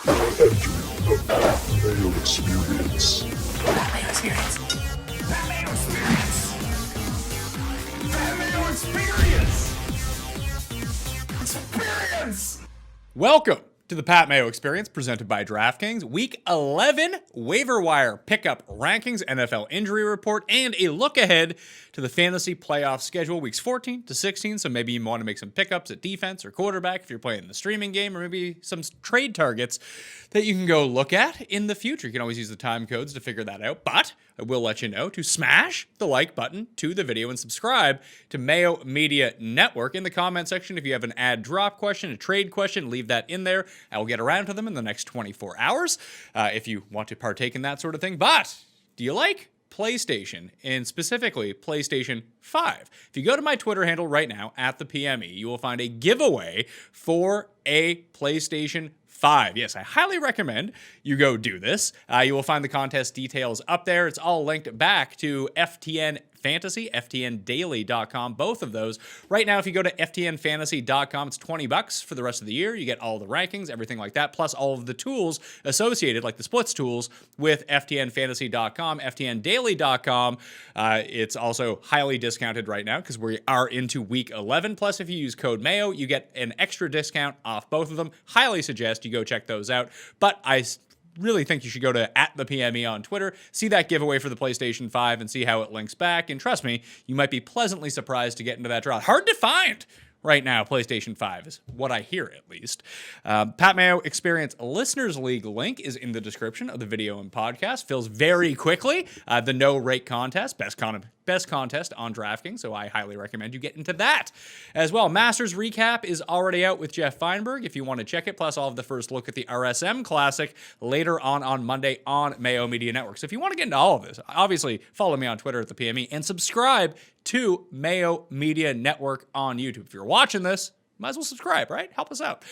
Entering the Mayo Experience. That Mayo Experience. That Mayo Experience. That Mayo Experience. Experience. Welcome to the Pat Mayo Experience, presented by DraftKings. Week 11 Waiver Wire Pickup Rankings, NFL Injury Report, and a look ahead to the Fantasy Playoff Schedule, weeks 14 to 16. So maybe you want to make some pickups at defense or quarterback if you're playing the streaming game, or maybe some trade targets that you can go look at in the future. You can always use the time codes to figure that out, but I will let you know to smash the like button to the video and subscribe to Mayo Media Network. In the comment section, if you have an ad drop question, a trade question, leave that in there. I will get around to them in the next 24 hours if you want to partake in that sort of thing. But do you like PlayStation, and specifically PlayStation 5? If you go to my Twitter handle right now, at the PME, you will find a giveaway for a PlayStation 5. Yes, I highly recommend you go do this. You will find the contest details up there. It's all linked back to FTN Fantasy, FTNDaily.com, both of those. Right now, if you go to FTNFantasy.com, it's $20 for the rest of the year. You get all the rankings, everything like that, plus all of the tools associated, like the splits tools, with FTNFantasy.com, FTNDaily.com. It's also highly discounted right now because we are into week 11. Plus, if you use code Mayo, you get an extra discount off both of them. Highly suggest you go check those out. But I really think you should go to @thepme on Twitter, see that giveaway for the PlayStation 5, and see how it links back. And trust me, you might be pleasantly surprised to get into that draw. Hard to find right now, PlayStation 5 is what I hear, at least. Pat Mayo Experience Listeners League link is in the description of the video and podcast. Fills very quickly. The no rate contest, best contest on DraftKings, so I highly recommend you get into that as well. Masters recap is already out with Jeff Feinberg if you want to check it, plus all of the first look at the RSM Classic later on Monday on Mayo Media Network. So if you want to get into all of this, obviously follow me on Twitter at the PME and subscribe to Mayo Media Network on YouTube. If you're watching this, might as well subscribe, right? Help us out.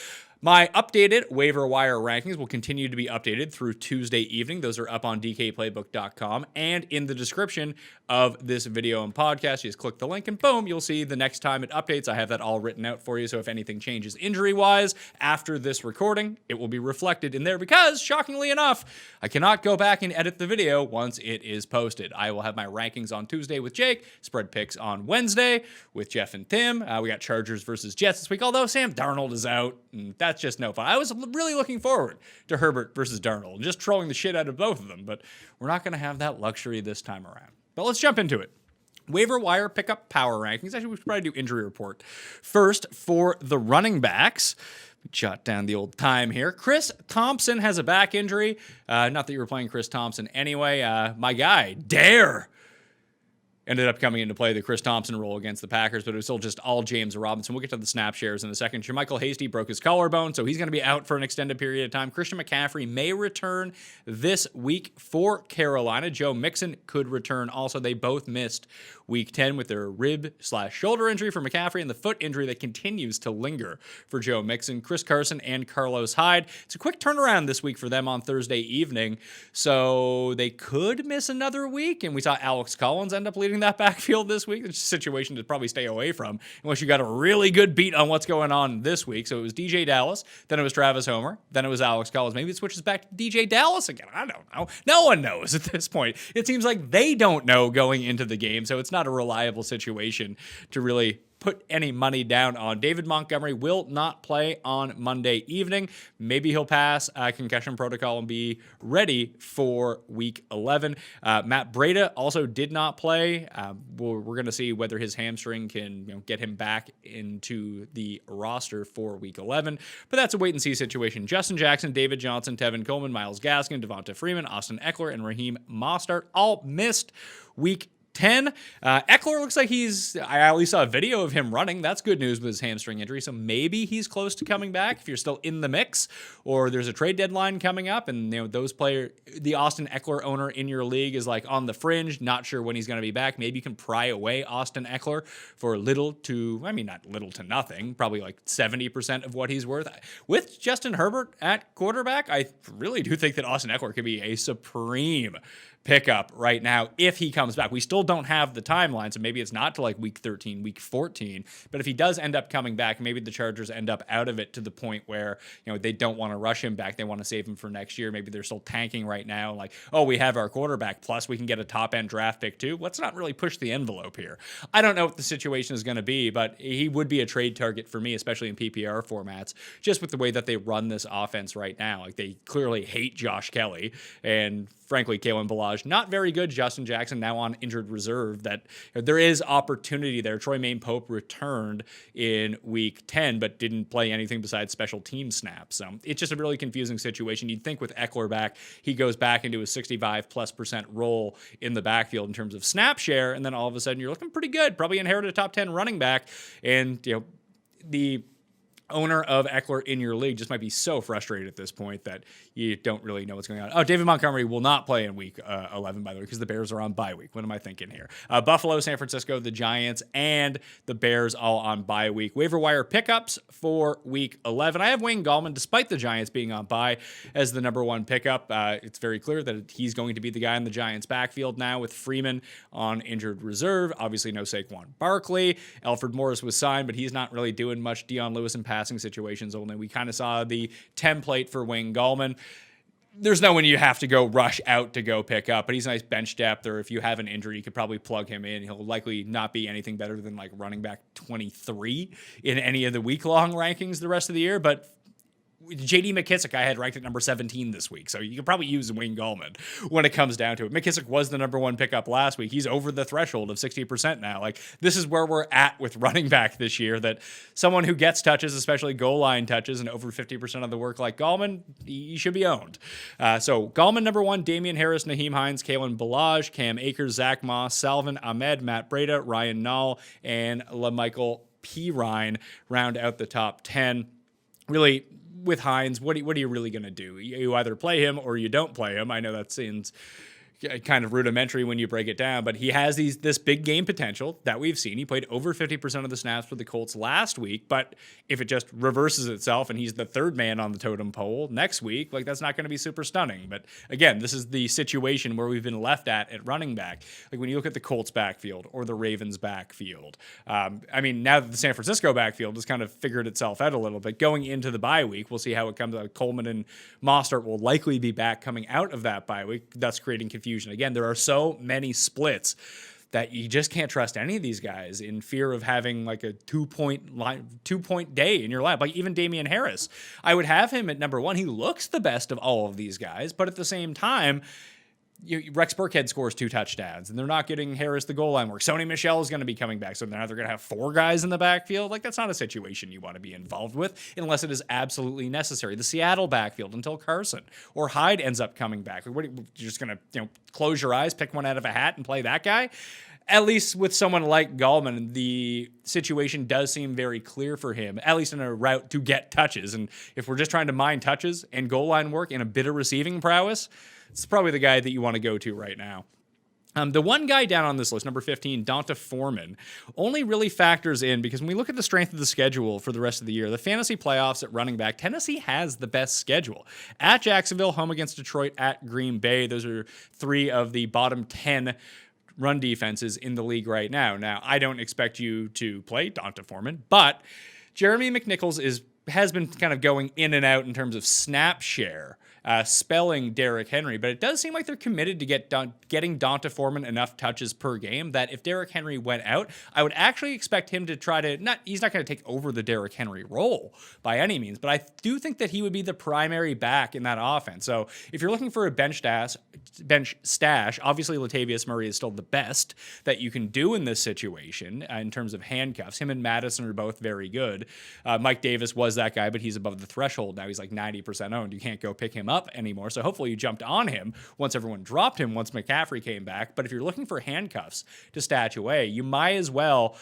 My updated waiver wire rankings will continue to be updated through Tuesday evening. Those are up on dkplaybook.com and in the description of this video and podcast. You just click the link and boom, you'll see the next time it updates. I have that all written out for you. So if anything changes injury-wise after this recording, it will be reflected in there because, shockingly enough, I cannot go back and edit the video once it is posted. I will have my rankings on Tuesday with Jake, spread picks on Wednesday with Jeff and Tim. We got Chargers versus Jets this week, although Sam Darnold is out, and that's just no fun. I was really looking forward to Herbert versus Darnold, just trolling the shit out of both of them, but we're not going to have that luxury this time around. But let's jump into it. Waiver wire pickup power rankings. Actually, we should probably do injury report. First, for the running backs, jot down the old time here. Chris Thompson has a back injury. Not that you were playing Chris Thompson anyway. My guy, Dare, ended up coming into play the Chris Thompson role against the Packers, but it was still just all James Robinson. We'll get to the snap shares in a second. Jermichael Hasty broke his collarbone, so he's going to be out for an extended period of time. Christian McCaffrey may return this week for Carolina. Joe Mixon could return also. They both missed week 10 with their rib/shoulder injury for McCaffrey and the foot injury that continues to linger for Joe Mixon. Chris Carson and Carlos Hyde. It's a quick turnaround this week for them on Thursday evening, so they could miss another week, and we saw Alex Collins end up leading that backfield this week. It's a situation to probably stay away from unless you got a really good beat on what's going on this week. So it was DJ Dallas, then it was Travis Homer, then it was Alex Collins. Maybe it switches back to DJ Dallas again. I don't know. No one knows at this point. It seems like they don't know going into the game, so it's not a reliable situation to really put any money down on. David Montgomery will not play on Monday evening. Maybe he'll pass concussion protocol and be ready for week 11. Matt Breida also did not play. We're going to see whether his hamstring can get him back into the roster for week 11. But that's a wait-and-see situation. Justin Jackson, David Johnson, Tevin Coleman, Myles Gaskin, Devonta Freeman, Austin Eckler, and Raheem Mostert all missed week 10. Eckler looks like I at least saw a video of him running. That's good news with his hamstring injury. So maybe he's close to coming back if you're still in the mix, or there's a trade deadline coming up and those players, the Austin Eckler owner in your league is like on the fringe, not sure when he's going to be back. Maybe you can pry away Austin Eckler for not little to nothing, probably like 70% of what he's worth. With Justin Herbert at quarterback, I really do think that Austin Eckler could be a supreme pickup right now if he comes back. We still don't have the timeline, so maybe it's not to like week 13, week 14. But if he does end up coming back, maybe the Chargers end up out of it to the point where, they don't want to rush him back. They want to save him for next year. Maybe they're still tanking right now. Like, oh, we have our quarterback, plus we can get a top-end draft pick too. Let's not really push the envelope here. I don't know what the situation is going to be, but he would be a trade target for me, especially in PPR formats, just with the way that they run this offense right now. Like, they clearly hate Josh Kelly, and frankly, Kalen Ballage, not very good. Justin Jackson now on injured reserve. That there is opportunity there. Troy Maine-Pope returned in week 10, but didn't play anything besides special team snaps. So it's just a really confusing situation. You'd think with Eckler back, he goes back into a 65+% role in the backfield in terms of snap share, and then all of a sudden you're looking pretty good. Probably inherited a top 10 running back, and the owner of Eckler in your league just might be so frustrated at this point that you don't really know what's going on. Oh, David Montgomery will not play in week 11, by the way, because the Bears are on bye week. What am I thinking here? Buffalo, San Francisco, the Giants, and the Bears all on bye week. Waiver wire pickups for week 11. I have Wayne Gallman, despite the Giants being on bye, as the number one pickup. It's very clear that he's going to be the guy in the Giants backfield now with Freeman on injured reserve. Obviously no Saquon Barkley. Alfred Morris was signed, but he's not really doing much. Dion Lewis and passing situations only. We kind of saw the template for Wayne Gallman. There's no one you have to go rush out to go pick up, but he's a nice bench depth, or if you have an injury, you could probably plug him in. He'll likely not be anything better than like running back 23 in any of the week-long rankings the rest of the year, but J.D. McKissick I had ranked at number 17 this week, so you can probably use Wayne Gallman when it comes down to it. McKissick was the number one pickup last week. He's over the threshold of 60% now. Like, this is where we're at with running back this year, that someone who gets touches, especially goal line touches, and over 50% of the work like Gallman, he should be owned. So Gallman number one, Damian Harris, Naheem Hines, Kalen Ballage, Cam Akers, Zach Moss, Salvin Ahmed, Matt Breida, Ryan Nall, and LaMichael Pirine round out the top 10. Really, with Hines, what are you really going to do? You either play him or you don't play him. I know that seems kind of rudimentary when you break it down, but he has this big game potential that we've seen. He played over 50% of the snaps for the Colts last week, but if it just reverses itself and he's the third man on the totem pole next week, like, that's not going to be super stunning. But again, this is the situation where we've been left at running back. Like, when you look at the Colts backfield or the Ravens backfield, I mean, now that the San Francisco backfield has kind of figured itself out a little bit, going into the bye week, we'll see how it comes out. Coleman and Mostert will likely be back coming out of that bye week, thus creating confusion. Again, there are so many splits that you just can't trust any of these guys in fear of having like a 2-point day in your lap. Like, even Damian Harris, I would have him at number one. He looks the best of all of these guys, but at the same time, Rex Burkhead scores 2 touchdowns, and they're not getting Harris the goal line work. Sony Michel is going to be coming back, so now they're going to have 4 guys in the backfield. Like, that's not a situation you want to be involved with unless it is absolutely necessary. The Seattle backfield until Carson or Hyde ends up coming back. What, you're just going to close your eyes, pick one out of a hat, and play that guy? At least with someone like Gallman, the situation does seem very clear for him, at least in a route to get touches. And if we're just trying to mine touches and goal line work and a bit of receiving prowess, it's probably the guy that you want to go to right now. The one guy down on this list, number 15, Donta Foreman, only really factors in because when we look at the strength of the schedule for the rest of the year, the fantasy playoffs at running back, Tennessee has the best schedule. At Jacksonville, home against Detroit, at Green Bay. Those are 3 of the bottom 10 run defenses in the league right now. Now, I don't expect you to play Donta Foreman, but Jeremy McNichols has been kind of going in and out in terms of snap share, spelling Derrick Henry, but it does seem like they're committed to getting Donta Foreman enough touches per game that if Derrick Henry went out, I would actually expect him to try to, he's not going to take over the Derrick Henry role by any means, but I do think that he would be the primary back in that offense. So if you're looking for a bench stash, obviously Latavius Murray is still the best that you can do in this situation in terms of handcuffs. Him and Madison are both very good. Mike Davis was that guy, but he's above the threshold now. He's like 90% owned. You can't go pick him up anymore. So hopefully you jumped on him once everyone dropped him, once McCaffrey came back. But if you're looking for handcuffs to stash away, you might as well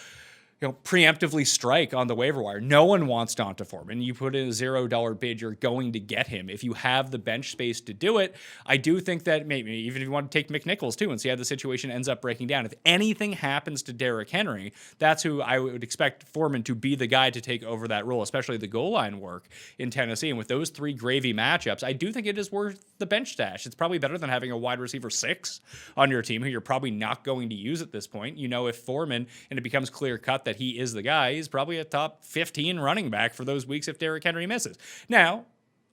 preemptively strike on the waiver wire. No one wants Donta Foreman. You put in a $0 bid, you're going to get him. If you have the bench space to do it, I do think that maybe even if you want to take McNichols too and see how the situation ends up breaking down, if anything happens to Derrick Henry, that's who I would expect Foreman to be the guy to take over that role, especially the goal line work in Tennessee. And with those three gravy matchups, I do think it is worth the bench stash. It's probably better than having a wide receiver 6 on your team who you're probably not going to use at this point. If Foreman, and it becomes clear cut that he is the guy, he's probably a top 15 running back for those weeks if Derrick Henry misses. Now,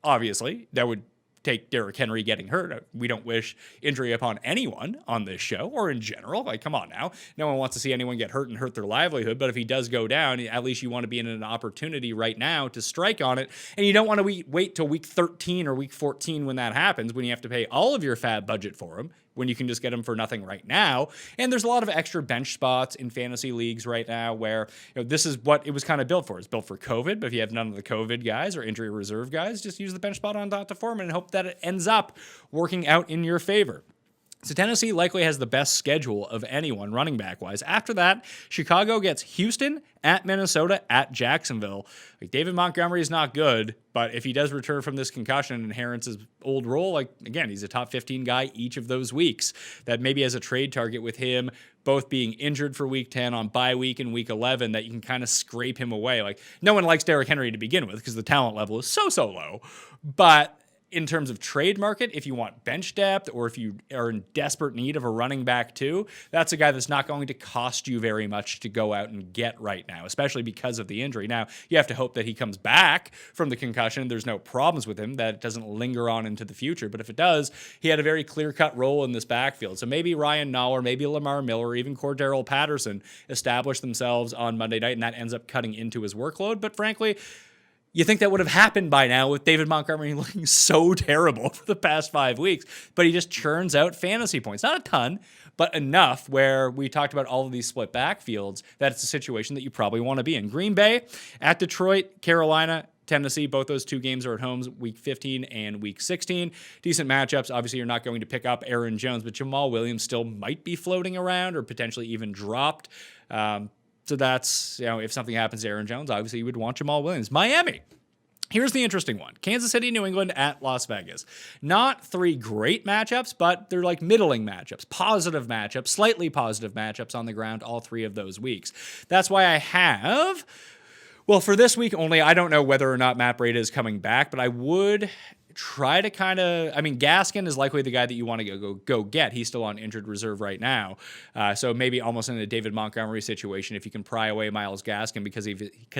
obviously, that would take Derrick Henry getting hurt. We don't wish injury upon anyone on this show or in general. Like, come on now. No one wants to see anyone get hurt and hurt their livelihood. But if he does go down, at least you want to be in an opportunity right now to strike on it. And you don't want to wait till week 13 or week 14 when that happens, when you have to pay all of your fab budget for him, when you can just get him for nothing right now. And there's a lot of extra bench spots in fantasy leagues right now where this is what it was kind of built for. It's built for COVID, but if you have none of the COVID guys or injury reserve guys, just use the bench spot on Donta Foreman and hope that it ends up working out in your favor. So Tennessee likely has the best schedule of anyone running back-wise. After that, Chicago gets Houston, at Minnesota, at Jacksonville. Like, David Montgomery is not good, but if he does return from this concussion and inherits his old role, again, he's a top 15 guy each of those weeks. That maybe as a trade target with him both being injured for week 10 on bye week and week 11, that you can kind of scrape him away. No one likes Derrick Henry to begin with because the talent level is so low. But in terms of trade market, if you want bench depth or if you are in desperate need of a running back too, that's a guy that's not going to cost you very much to go out and get right now, especially because of the injury. Now, you have to hope that he comes back from the concussion. There's no problems with him, that it doesn't linger on into the future. But if it does, he had a very clear-cut role in this backfield. So maybe Ryan Nall, maybe Lamar Miller, even Cordarrelle Patterson establish themselves on Monday night, and that ends up cutting into his workload. But frankly, you think that would have happened by now with David Montgomery looking so terrible for the past 5 weeks, but he just churns out fantasy points. Not a ton, but enough where we talked about all of these split backfields that it's a situation that you probably want to be in. Green Bay, at Detroit, Carolina, Tennessee, both those two games are at home, week 15 and week 16. Decent matchups. Obviously, you're not going to pick up Aaron Jones, but Jamal Williams still might be floating around or potentially even dropped. So that's, if something happens to Aaron Jones, obviously you would want Jamal Williams. Miami. Here's the interesting one. Kansas City, New England, at Las Vegas. Not three great matchups, but they're like middling matchups, positive matchups, slightly positive matchups on the ground all 3 of those weeks. That's why I have, for this week only, I don't know whether or not Matt Breida is coming back, but I would try to Gaskin is likely the guy that you want to go get. He's still on injured reserve right now. So maybe almost in a David Montgomery situation, if you can pry away Myles Gaskin because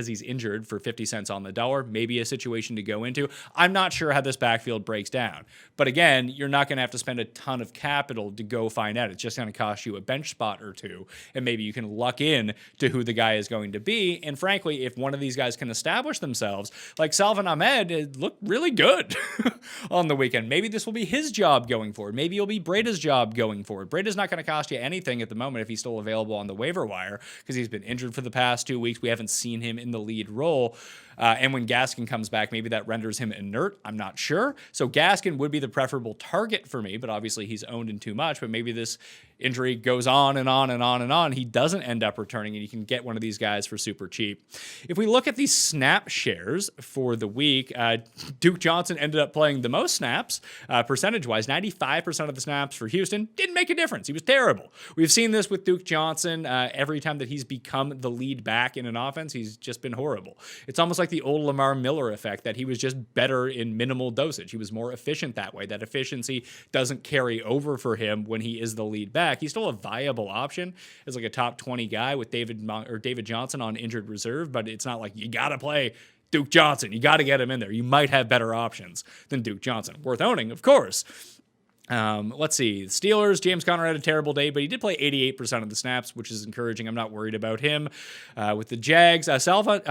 he's injured for 50 cents on the dollar, maybe a situation to go into. I'm not sure how this backfield breaks down. But again, you're not going to have to spend a ton of capital to go find out. It's just going to cost you a bench spot or two, and maybe you can luck in to who the guy is going to be. And frankly, if one of these guys can establish themselves, like Salvon Ahmed, it looked really good on the weekend. Maybe this will be his job going forward. Maybe it'll be Breida's job going forward. Breida's not going to cost you anything at the moment if he's still available on the waiver wire because he's been injured for the past 2 weeks. We haven't seen him in the lead role. And when Gaskin comes back, maybe that renders him inert. I'm not sure. So Gaskin would be the preferable target for me, but obviously he's owned in too much. But maybe this injury goes on and on and on and on. He doesn't end up returning, and you can get one of these guys for super cheap. If we look at these snap shares for the week, Duke Johnson ended up playing the most snaps, percentage-wise. 95% of the snaps for Houston didn't make a difference. He was terrible. We've seen this with Duke Johnson. Every time that he's become the lead back in an offense, he's just been horrible. It's almost like the old Lamar Miller effect, that he was just better in minimal dosage. He was more efficient that way. That efficiency doesn't carry over for him when he is the lead back. He's still a viable option as like a top 20 guy with David Johnson on injured reserve, but it's not like you got to play Duke Johnson. You got to get him in there. You might have better options than Duke Johnson. Worth owning, of course. Let's see. Steelers, James Conner had a terrible day, but he did play 88% of the snaps, which is encouraging. I'm not worried about him. With the Jags, Salvon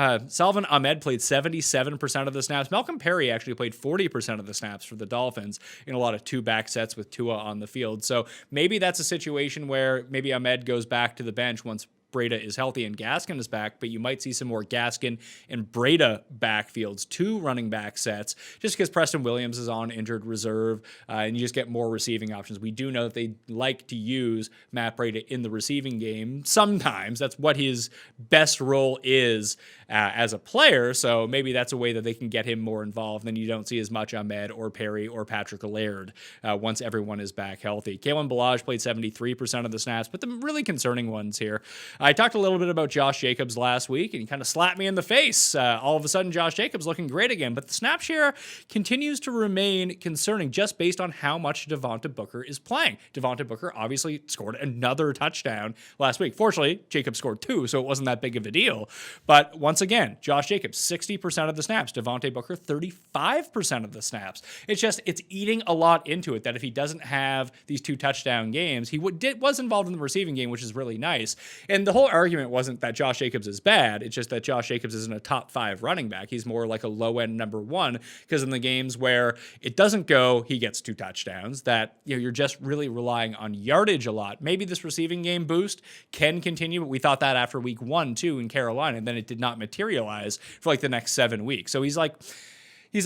Ahmed played 77% of the snaps. Malcolm Perry actually played 40% of the snaps for the Dolphins in a lot of 2-back sets with Tua on the field. So maybe that's a situation where maybe Ahmed goes back to the bench once Breda is healthy and Gaskin is back, but you might see some more Gaskin and Breda backfields, 2 running back sets, just because Preston Williams is on injured reserve, and you just get more receiving options. We do know that they like to use Matt Breda in the receiving game sometimes. That's what his best role is as a player, so maybe that's a way that they can get him more involved. Then you don't see as much Ahmed or Perry or Patrick Laird once everyone is back healthy. Kalen Ballage played 73% of the snaps, but the really concerning ones here. I talked a little bit about Josh Jacobs last week, and he kind of slapped me in the face. All of a sudden, Josh Jacobs looking great again, but the snap share continues to remain concerning just based on how much Devontae Booker is playing. Devontae Booker obviously scored another touchdown last week. Fortunately, Jacobs scored 2, so it wasn't that big of a deal. But once again, Josh Jacobs, 60% of the snaps. Devontae Booker, 35% of the snaps. It's eating a lot into it that if he doesn't have these 2 touchdown games, he was involved in the receiving game, which is really nice. And the whole argument wasn't that Josh Jacobs is bad. It's just that Josh Jacobs isn't a top 5 running back. He's more like a low-end number 1, because in the games where it doesn't go, he gets 2 touchdowns. That, you're just really relying on yardage a lot. Maybe this receiving game boost can continue, but we thought that after week 1, too, in Carolina, and then it did not materialize for like the next 7 weeks. So he's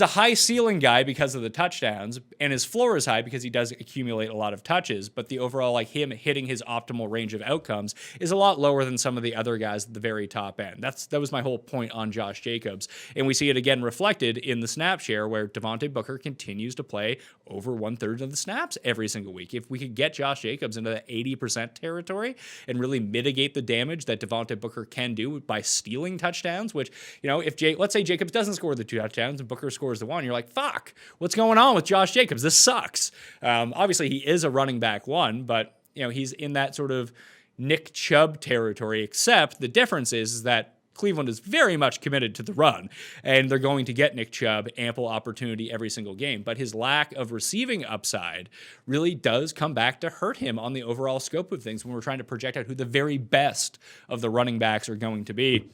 a high ceiling guy because of the touchdowns, and his floor is high because he does accumulate a lot of touches, but the overall, him hitting his optimal range of outcomes is a lot lower than some of the other guys at the very top end. That was my whole point on Josh Jacobs, and we see it again reflected in the snap share where Devontae Booker continues to play over 1/3 of the snaps every single week. If we could get Josh Jacobs into the 80% territory and really mitigate the damage that Devontae Booker can do by stealing touchdowns, which, let's say Jacobs doesn't score the 2 touchdowns and Booker scores the 1, you're like, fuck, what's going on with Josh Jacobs? This sucks. Obviously, he is a running back 1, but he's in that sort of Nick Chubb territory, except the difference is that Cleveland is very much committed to the run, and they're going to get Nick Chubb ample opportunity every single game. But his lack of receiving upside really does come back to hurt him on the overall scope of things when we're trying to project out who the very best of the running backs are going to be.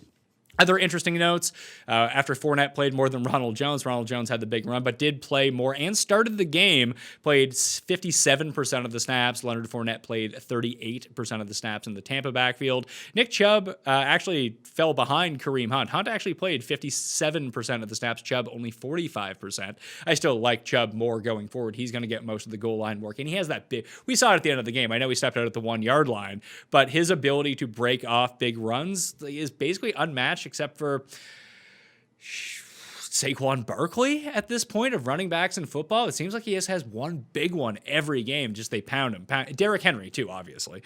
Other interesting notes, after Fournette played more than Ronald Jones had the big run, but did play more and started the game, played 57% of the snaps. Leonard Fournette played 38% of the snaps in the Tampa backfield. Nick Chubb actually fell behind Kareem Hunt. Hunt actually played 57% of the snaps, Chubb only 45%. I still like Chubb more going forward. He's going to get most of the goal line work, and he has that big, we saw it at the end of the game. I know he stepped out at the 1-yard line, but his ability to break off big runs is basically unmatched, except for Saquon Barkley at this point of running backs in football. It seems like he just has one big one every game. Just they pound him. Derrick Henry too, obviously.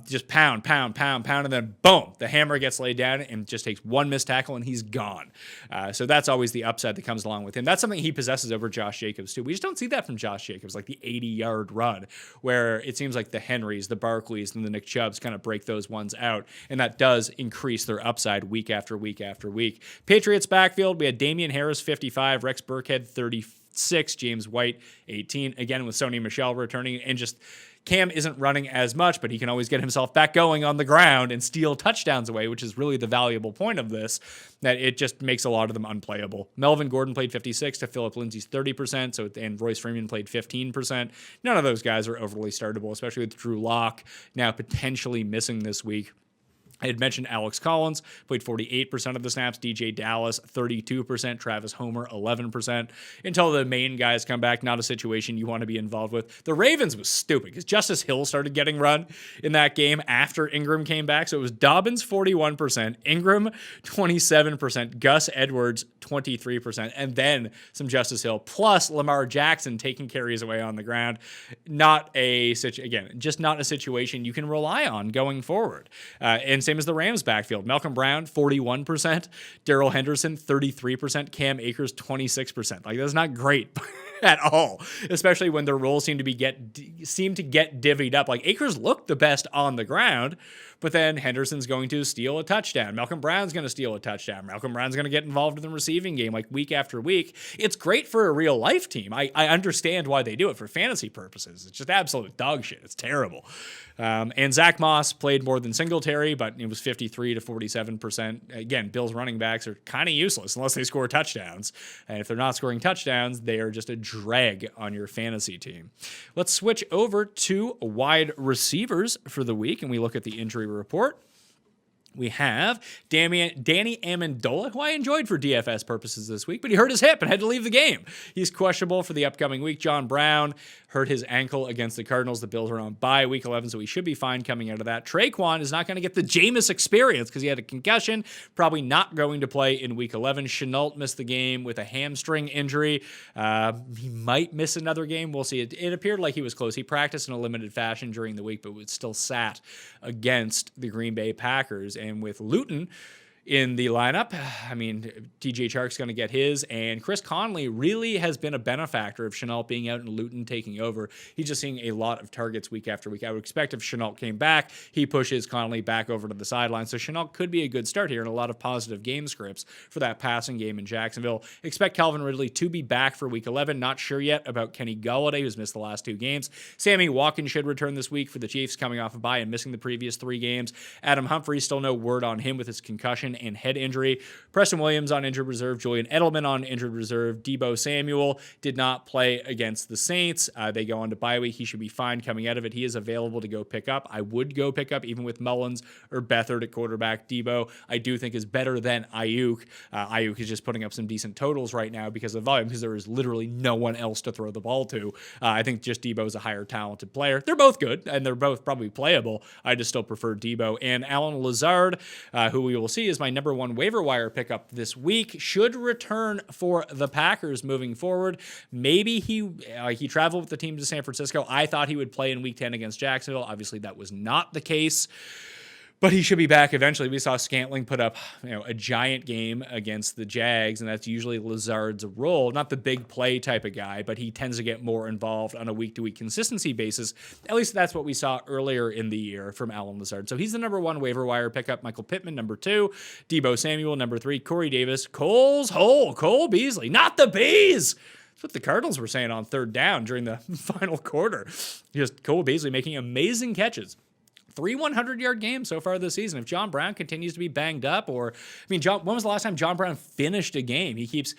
Just pound, and then boom, the hammer gets laid down and just takes one missed tackle and he's gone. So that's always the upside that comes along with him. That's something he possesses over Josh Jacobs too. We just don't see that from Josh Jacobs, like the 80-yard run, where it seems like the Henrys, the Barkleys, and the Nick Chubbs kind of break those ones out, and that does increase their upside week after week after week. Patriots backfield, we had Damian Harris 55, Rex Burkhead 36, James White 18. Again with Sony Michel returning, and just Cam isn't running as much, but he can always get himself back going on the ground and steal touchdowns away, which is really the valuable point of this, that it just makes a lot of them unplayable. Melvin Gordon played 56 to Phillip Lindsay's 30%, and Royce Freeman played 15%. None of those guys are overly startable, especially with Drew Lock now potentially missing this week. I had mentioned Alex Collins, played 48% of the snaps, DJ Dallas 32%, Travis Homer 11%, until the main guys come back. Not a situation you want to be involved with. The Ravens was stupid because Justice Hill started getting run in that game after Ingram came back. So it was Dobbins 41%, Ingram 27%, Gus Edwards 23%, and then some Justice Hill, plus Lamar Jackson taking carries away on the ground. Not a situation you can rely on going forward. And same as the Rams backfield. Malcolm Brown, 41%. Darrell Henderson, 33%. Cam Akers, 26%. Like, that's not great at all, especially when their roles seem to get divvied up. Like, Akers looked the best on the ground, but then Henderson's going to steal a touchdown. Malcolm Brown's going to steal a touchdown. Malcolm Brown's going to get involved in the receiving game like week after week. It's great for a real life team. I understand why they do it for fantasy purposes. It's just absolute dog shit. It's terrible. And Zach Moss played more than Singletary, but it was 53 to 47%. Again, Bills running backs are kind of useless unless they score touchdowns. And if they're not scoring touchdowns, they are just a drag on your fantasy team. Let's switch over to wide receivers for the week, and we look at the injury report. We have Danny Amendola, who I enjoyed for DFS purposes this week, but he hurt his hip and had to leave the game. He's questionable for the upcoming week. John Brown hurt his ankle against the Cardinals. The Bills are on bye week 11, so he should be fine coming out of that. Traquan is not going to get the Jameis experience because he had a concussion, probably not going to play in week 11. Chenault missed the game with a hamstring injury. He might miss another game. We'll see. It appeared like he was close. He practiced in a limited fashion during the week, but was still sat against the Green Bay Packers. And with Luton in the lineup, I mean, TJ Chark's going to get his, and Chris Conley really has been a benefactor of Chenault being out and Luton taking over. He's just seeing a lot of targets week after week. I would expect if Chenault came back, he pushes Conley back over to the sideline. So Chenault could be a good start here and a lot of positive game scripts for that passing game in Jacksonville. Expect Calvin Ridley to be back for week 11. Not sure yet about Kenny Golladay, who's missed the last 2 games. Sammy Watkins should return this week for the Chiefs, coming off a bye and missing the previous 3 games. Adam Humphries, still no word on him with his concussion and head injury. Preston Williams on injured reserve. Julian Edelman on injured reserve. Deebo Samuel did not play against the Saints. They go on to bye week. He should be fine coming out of it. He is available to go pick up. I would go pick up even with Mullins or Beathard at quarterback. Deebo, I do think, is better than Ayuk. Ayuk is just putting up some decent totals right now because of volume, because there is literally no one else to throw the ball to. I think just Deebo is a higher talented player. They're both good, and they're both probably playable. I just still prefer Deebo. And Alan Lazard, who we will see is my number 1 waiver wire pickup this week, should return for the Packers moving forward. Maybe he traveled with the team to San Francisco. I thought he would play in week 10 against Jacksonville. Obviously, that was not the case, but he should be back eventually. We saw Scantling put up, a giant game against the Jags, and that's usually Lazard's role. Not the big play type of guy, but he tends to get more involved on a week-to-week consistency basis. At least that's what we saw earlier in the year from Alan Lazard. So he's the number 1 waiver wire pickup. Michael Pittman, number 2. Deebo Samuel, number 3. Corey Davis. Cole's hole. Cole Beasley. Not the Bees! That's what the Cardinals were saying on 3rd down during the final quarter. Just Cole Beasley making amazing catches. 3 100-yard games so far this season. If John Brown continues to be banged up, when was the last time John Brown finished a game? He keeps,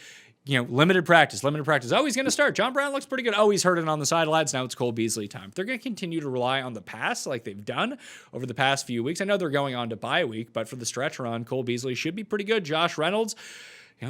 limited practice. Oh, he's going to start. John Brown looks pretty good. Oh, he's hurting on the sidelines. Now it's Cole Beasley time. They're going to continue to rely on the pass like they've done over the past few weeks. I know they're going on to bye week, but for the stretch run, Cole Beasley should be pretty good. Josh Reynolds,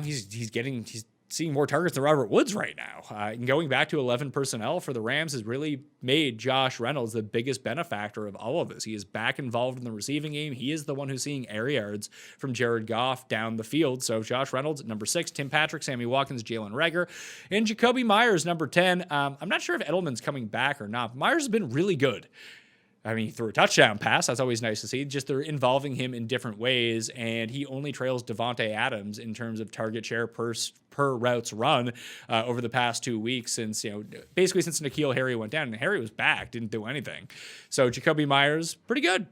he's seeing more targets than Robert Woods right now. And going back to 11 personnel for the Rams has really made Josh Reynolds the biggest benefactor of all of this. He is back involved in the receiving game. He is the one who's seeing air yards from Jared Goff down the field. So Josh Reynolds at number 6, Tim Patrick, Sammy Watkins, Jalen Reagor, and Jacoby Myers, number 10. I'm not sure if Edelman's coming back or not. Myers has been really good. He threw a touchdown pass. That's always nice to see. Just they're involving him in different ways, and he only trails Devontae Adams in terms of target share per routes run over the past 2 weeks since N'Keal Harry went down, and Harry was back, didn't do anything. So Jacoby Myers, pretty good.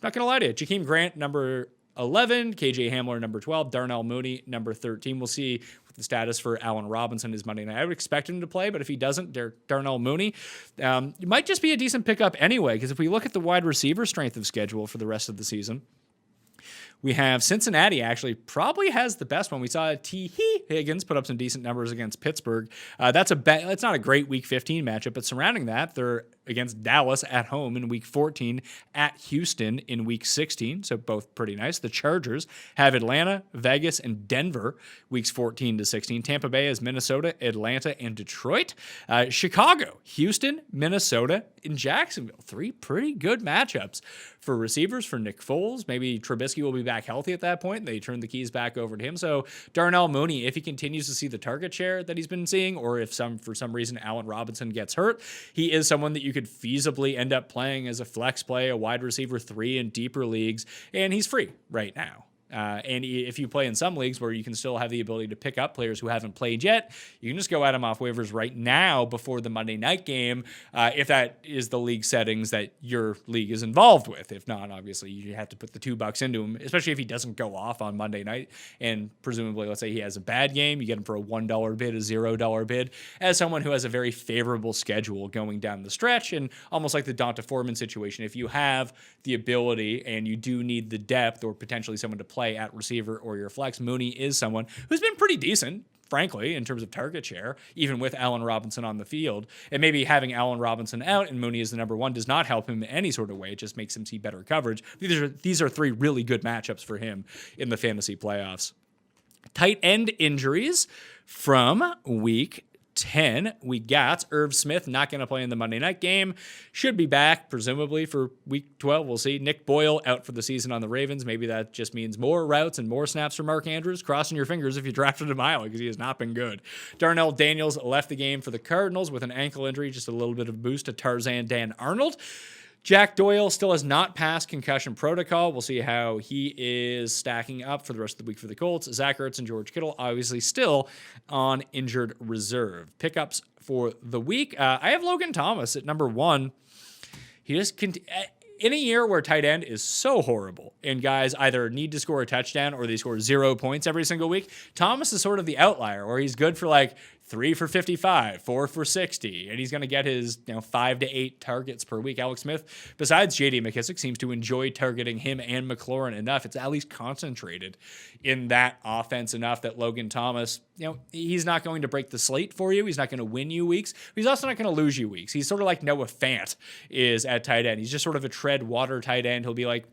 Not going to lie to you. Jakeem Grant, number 11, KJ Hamler, number 12, Darnell Mooney, number 13. We'll see what the status for Allen Robinson is Monday night. I would expect him to play, but if he doesn't, Darnell Mooney, it might just be a decent pickup anyway, because if we look at the wide receiver strength of schedule for the rest of the season, we have Cincinnati actually probably has the best one. We saw T. Higgins put up some decent numbers against Pittsburgh. That's not a great Week 15 matchup, but surrounding that, they're against Dallas at home in Week 14, at Houston in Week 16, so both pretty nice. The Chargers have Atlanta, Vegas, and Denver Weeks 14 to 16. Tampa Bay has Minnesota, Atlanta, and Detroit. Chicago, Houston, Minnesota, and Jacksonville. 3 pretty good matchups for receivers for Nick Foles. Maybe Trubisky will be back healthy at that point. They turn the keys back over to him. So Darnell Mooney, if he continues to see the target share that he's been seeing, or if for some reason Allen Robinson gets hurt, he is someone that you could feasibly end up playing as a flex play, a wide receiver 3 in deeper leagues, and he's free right now. And if you play in some leagues where you can still have the ability to pick up players who haven't played yet, you can just go at them off waivers right now before the Monday night game, if that is the league settings that your league is involved with. If not, obviously, you have to put the $2 into him, especially if he doesn't go off on Monday night. And presumably, let's say he has a bad game, you get him for a $1 bid, a $0 bid, as someone who has a very favorable schedule going down the stretch. And almost like the Donta Foreman situation, if you have the ability and you do need the depth or potentially someone to play at receiver or your flex, Mooney is someone who's been pretty decent. frankly, in terms of target share, even with Allen Robinson on the field. And maybe having Allen Robinson out and Mooney as the number one does not help him in any sort of way. It just makes him see better coverage. These are three really good matchups for him in the fantasy playoffs. Tight end injuries from week 10. We got Irv Smith not going to play in the Monday night game. Should be back, presumably, for week 12. We'll see. Nick Boyle out for the season on the Ravens. Maybe that just means more routes and more snaps for Mark Andrews. Crossing your fingers if you drafted him highly because he has not been good. Darnell Daniels left the game for the Cardinals with an ankle injury. Just a little bit of a boost to Tarzan Dan Arnold. Jack Doyle still has not passed concussion protocol. We'll see how he is stacking up for the rest of the week for the Colts. Zach Ertz and George Kittle obviously still on injured reserve. Pickups for the week. I have Logan Thomas at number one. He just in a year where tight end is so horrible and guys either need to score a touchdown or they score 0 points every single week, Thomas is sort of the outlier where he's good for like 3 for 55, 4 for 60, and he's going to get his 5 to 8 targets per week. Alex Smith, besides J.D. McKissic, seems to enjoy targeting him and McLaurin enough. It's at least concentrated in that offense enough that Logan Thomas, he's not going to break the slate for you. He's not going to win you weeks. But he's also not going to lose you weeks. He's sort of like Noah Fant is at tight end. He's just sort of a tread water tight end. He'll be like,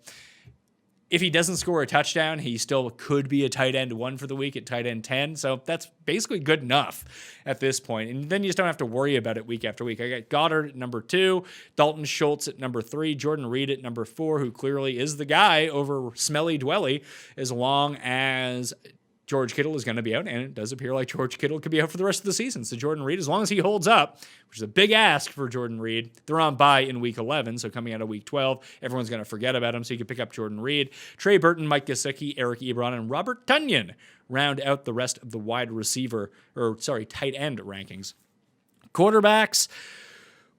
if he doesn't score a touchdown, he still could be a tight end 1 for the week at tight end 10. So that's basically good enough at this point. And then you just don't have to worry about it week after week. I got Goddard at number 2, Dalton Schultz at number 3, Jordan Reed at number 4, who clearly is the guy over Smelly Dwelly, as long as George Kittle is going to be out, and it does appear like George Kittle could be out for the rest of the season. So Jordan Reed, as long as he holds up, which is a big ask for Jordan Reed, they're on bye in week 11, so coming out of week 12, everyone's going to forget about him, so you can pick up Jordan Reed. Trey Burton, Mike Gesicki, Eric Ebron, and Robert Tonyan round out the rest of the tight end rankings. Quarterbacks,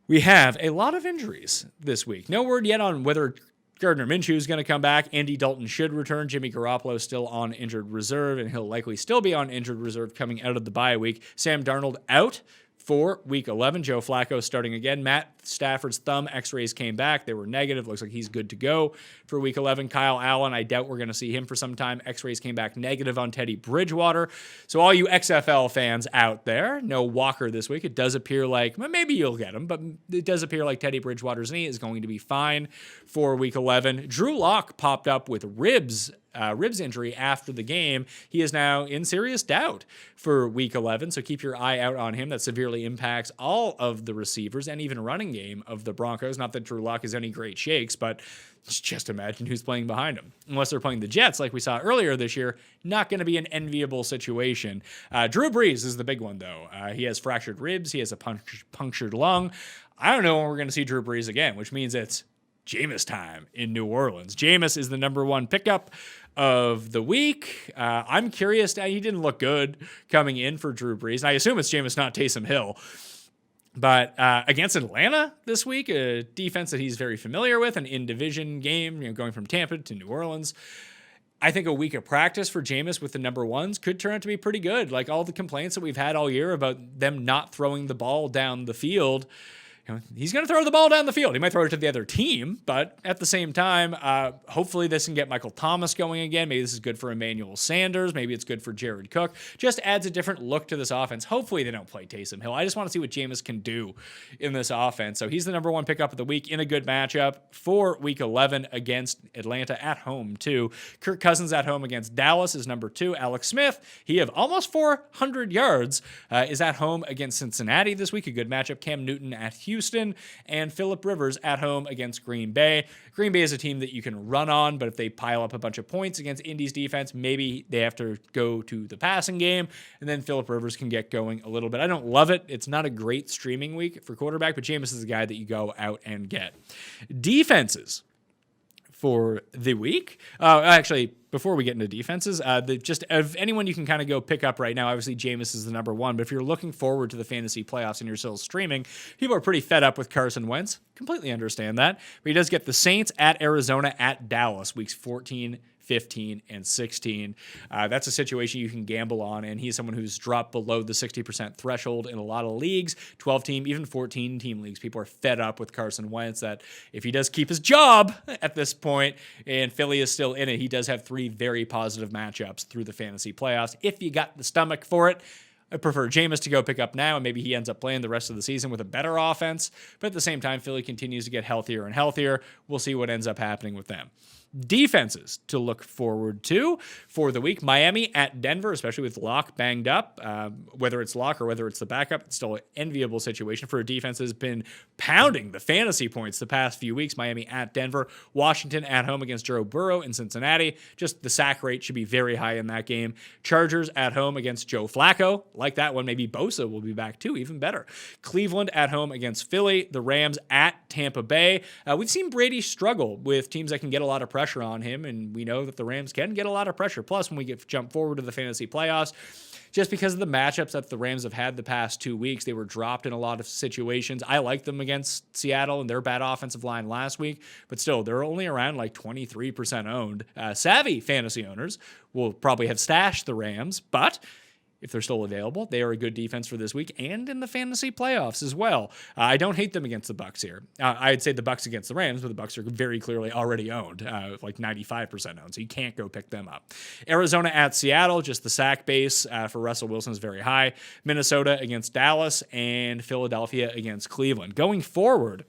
we have a lot of injuries this week. No word yet on whether Gardner Minshew is going to come back. Andy Dalton should return. Jimmy Garoppolo is still on injured reserve, and he'll likely still be on injured reserve coming out of the bye week. Sam Darnold out for week 11. Joe Flacco starting again. Matt Stafford's thumb x-rays came back. They were negative. Looks like he's good to go for week 11. Kyle Allen, I doubt we're going to see him for some time. X-rays came back negative on Teddy Bridgewater. So all you XFL fans out there, no Walker this week. It does appear like, well, maybe you'll get him, but it does appear like Teddy Bridgewater's knee is going to be fine for week 11. Drew Lock popped up with ribs injury after the game. He is now in serious doubt for week 11, so keep your eye out on him. That severely impacts all of the receivers and even running game of the Broncos. Not that Drew Lock is any great shakes, but just imagine who's playing behind him. Unless they're playing the Jets like we saw earlier this year, not going to be an enviable situation. Drew Brees is the big one, though. He has fractured ribs. He has a punctured lung. I don't know when we're going to see Drew Brees again, which means it's Jameis time in New Orleans. Jameis is the number one pickup of the week. I'm curious. He didn't look good coming in for Drew Brees. And I assume it's Jameis, not Taysom Hill. But against Atlanta this week, a defense that he's very familiar with, an in-division game, going from Tampa to New Orleans, I think a week of practice for Jameis with the number ones could turn out to be pretty good. Like all the complaints that we've had all year about them not throwing the ball down the field, he's going to throw the ball down the field. He might throw it to the other team, but at the same time, hopefully this can get Michael Thomas going again. Maybe this is good for Emmanuel Sanders. Maybe it's good for Jared Cook. Just adds a different look to this offense. Hopefully they don't play Taysom Hill. I just want to see what Jameis can do in this offense. So he's the number one pickup of the week in a good matchup for week 11 against Atlanta at home too. Kirk Cousins at home against Dallas is number 2. Alex Smith, he have almost 400 yards, is at home against Cincinnati this week. A good matchup. Cam Newton at Houston. And Phillip Rivers at home against Green Bay. Green Bay is a team that you can run on, but if they pile up a bunch of points against Indy's defense, maybe they have to go to the passing game, and then Phillip Rivers can get going a little bit. I don't love it. It's not a great streaming week for quarterback, but Jameis is the guy that you go out and get. Defenses for the week. Actually, before we get into defenses, just of anyone you can kind of go pick up right now, obviously Jameis is the number one, but if you're looking forward to the fantasy playoffs and you're still streaming, people are pretty fed up with Carson Wentz. Completely understand that. But he does get the Saints at Arizona at Dallas, weeks 14, 15, and 16. That's a situation you can gamble on, and he's someone who's dropped below the 60% threshold in a lot of leagues, 12-team, even 14-team leagues. People are fed up with Carson Wentz that if he does keep his job at this point, and Philly is still in it, he does have 3 very positive matchups through the fantasy playoffs. If you got the stomach for it, I prefer Jameis to go pick up now, and maybe he ends up playing the rest of the season with a better offense. But at the same time, Philly continues to get healthier and healthier. We'll see what ends up happening with them. Defenses to look forward to for the week. Miami at Denver, especially with Locke banged up. Whether it's Locke or whether it's the backup, it's still an enviable situation for a defense that has been pounding the fantasy points the past few weeks. Miami at Denver. Washington at home against Joe Burrow in Cincinnati. Just the sack rate should be very high in that game. Chargers at home against Joe Flacco. Like that one, maybe Bosa will be back too, even better. Cleveland at home against Philly. The Rams at Tampa Bay. We've seen Brady struggle with teams that can get a lot of pressure on him, and we know that the Rams can get a lot of pressure. Plus, when we jump forward to the fantasy playoffs, just because of the matchups that the Rams have had the past 2 weeks, they were dropped in a lot of situations. I like them against Seattle and their bad offensive line last week, but still, they're only around like 23% owned. Savvy fantasy owners will probably have stashed the Rams, but if they're still available, they are a good defense for this week and in the fantasy playoffs as well. I don't hate them against the Bucs here. I'd say the Bucs against the Rams, but the Bucs are very clearly already owned, like 95% owned, so you can't go pick them up. Arizona at Seattle, just the sack base for Russell Wilson is very high. Minnesota against Dallas, and Philadelphia against Cleveland. Going forward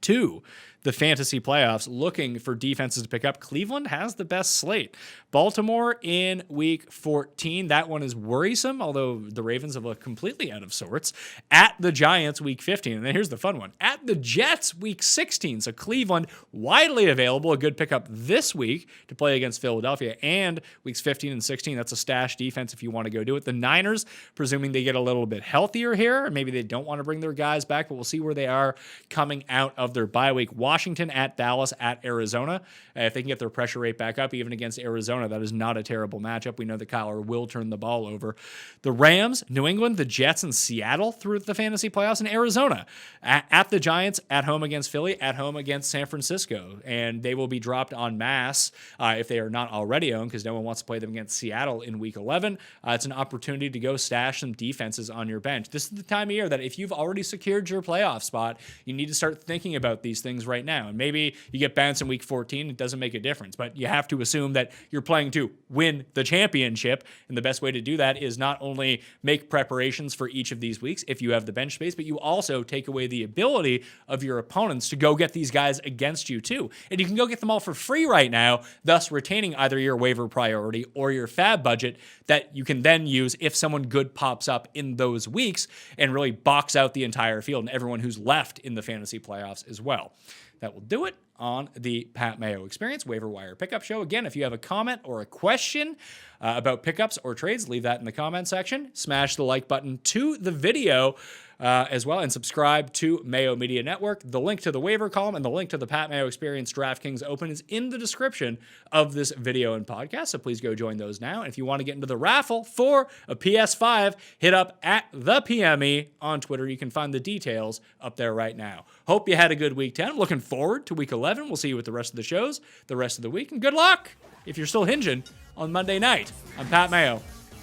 to the fantasy playoffs, looking for defenses to pick up, Cleveland has the best slate. Baltimore in week 14. That one is worrisome, although the Ravens have looked completely out of sorts. At the Giants, week 15. And then here's the fun one. At the Jets, week 16. So Cleveland, widely available, a good pickup this week to play against Philadelphia. And weeks 15 and 16, that's a stash defense if you want to go do it. The Niners, presuming they get a little bit healthier here, or maybe they don't want to bring their guys back, but we'll see where they are coming out of their bye week. Washington at Dallas at Arizona. If they can get their pressure rate back up, even against Arizona, that is not a terrible matchup. We know that Kyler will turn the ball over. The Rams, New England, the Jets, and Seattle through the fantasy playoffs, and Arizona at the Giants, at home against Philly, at home against San Francisco. And they will be dropped en masse if they are not already owned, because no one wants to play them against Seattle in week 11. It's an opportunity to go stash some defenses on your bench. This is the time of year that if you've already secured your playoff spot, you need to start thinking about these things right now. And maybe you get bounced in week 14, it doesn't make a difference, but you have to assume that you're playing to win the championship. And the best way to do that is not only make preparations for each of these weeks if you have the bench space, but you also take away the ability of your opponents to go get these guys against you too. And you can go get them all for free right now, thus retaining either your waiver priority or your fab budget that you can then use if someone good pops up in those weeks and really box out the entire field and everyone who's left in the fantasy playoffs as well. That will do it on the Pat Mayo Experience Waiver Wire Pickup Show. Again, if you have a comment or a question about pickups or trades, leave that in the comment section. Smash the like button to the video as well, and subscribe to Mayo Media Network. The link to the waiver column and the link to the Pat Mayo Experience DraftKings Open is in the description of this video and podcast, so please go join those now. And if you want to get into the raffle for a PS5, hit up at the PME on Twitter. You can find the details up there right now. Hope you had a good week 10. I'm looking forward to week 11. We'll see you with the rest of the shows the rest of the week, and good luck if you're still hinging on Monday night. I'm Pat Mayo.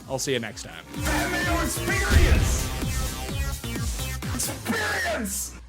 I'll see you next time. Mayo Experience! Experience!